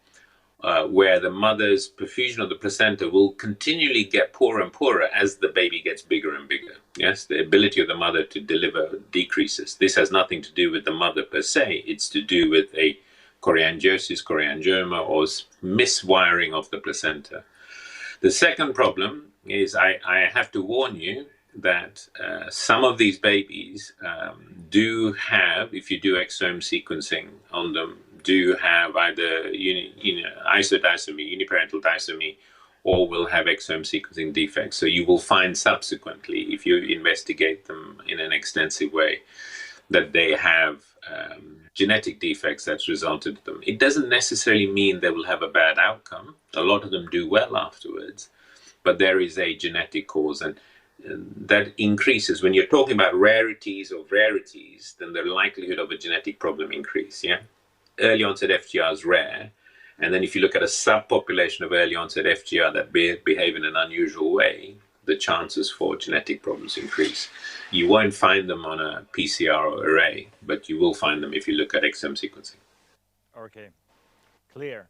where the mother's perfusion of the placenta will continually get poorer and poorer as the baby gets bigger and bigger. Yes, the ability of the mother to deliver decreases. This has nothing to do with the mother per se, it's to do with a choreangiosis, choreangioma, or miswiring of the placenta. The second problem is I have to warn you that some of these babies do have, if you do exome sequencing on them, do have either isodisomy, uniparental disomy, or will have exome sequencing defects. So you will find subsequently, if you investigate them in an extensive way, that they have genetic defects that's resulted in them. It doesn't necessarily mean they will have a bad outcome. A lot of them do well afterwards, but there is a genetic cause. And that increases. When you're talking about rarities of rarities, then the likelihood of a genetic problem increase. Yeah, early onset FGR is rare, and then if you look at a subpopulation of early onset FGR that behave in an unusual way, the chances for genetic problems increase. You won't find them on a PCR or array, but you will find them if you look at exome sequencing. Okay, clear.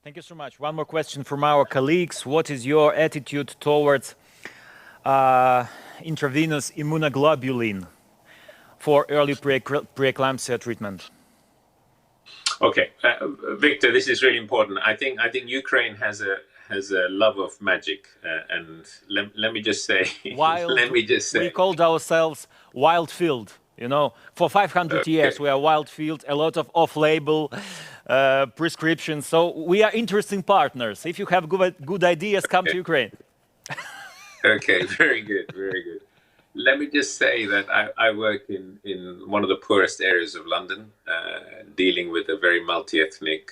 Thank you so much. One more question from our colleagues. What is your attitude towards intravenous immunoglobulin for early preeclampsia treatment? Okay, Victor, this is really important. I think Ukraine has a love of magic, and let me just say, We called ourselves wild field. You know, for 500 years we are wild field. A lot of off-label prescriptions. So we are interesting partners. If you have good ideas, come to Ukraine. Okay, very good, very good. Let me just say that I work in one of the poorest areas of London, dealing with a very multi-ethnic,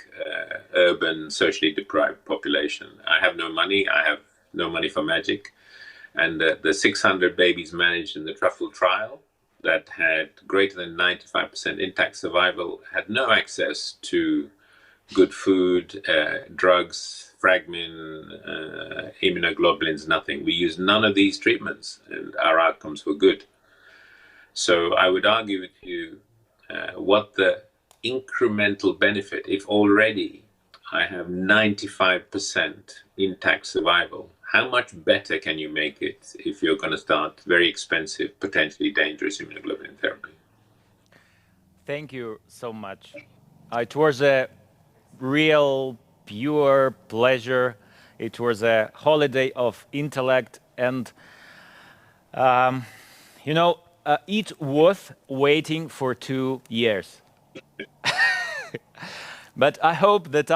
urban, socially deprived population. I have no money. I have no money for magic. And the 600 babies managed in the Truffle trial that had greater than 95% intact survival had no access to good food, drugs, fragmin, immunoglobulins, nothing. We used none of these treatments, and our outcomes were good. So I would argue with you what the incremental benefit, if already I have 95% intact survival, how much better can you make it if you're going to start very expensive, potentially dangerous immunoglobulin therapy? Thank you so much. It was a real, pure pleasure. It was a holiday of intellect, and you know, it worth waiting for 2 years. But I hope that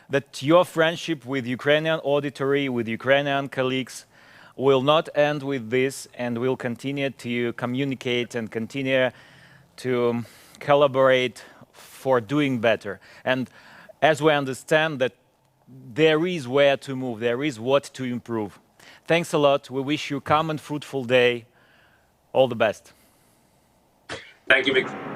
that your friendship with Ukrainian auditory, with Ukrainian colleagues, will not end with this, and will continue to communicate and continue to collaborate for doing better. And as we understand that there is where to move, there is what to improve. Thanks a lot. We wish you a calm and fruitful day. All the best. Thank you, Victor.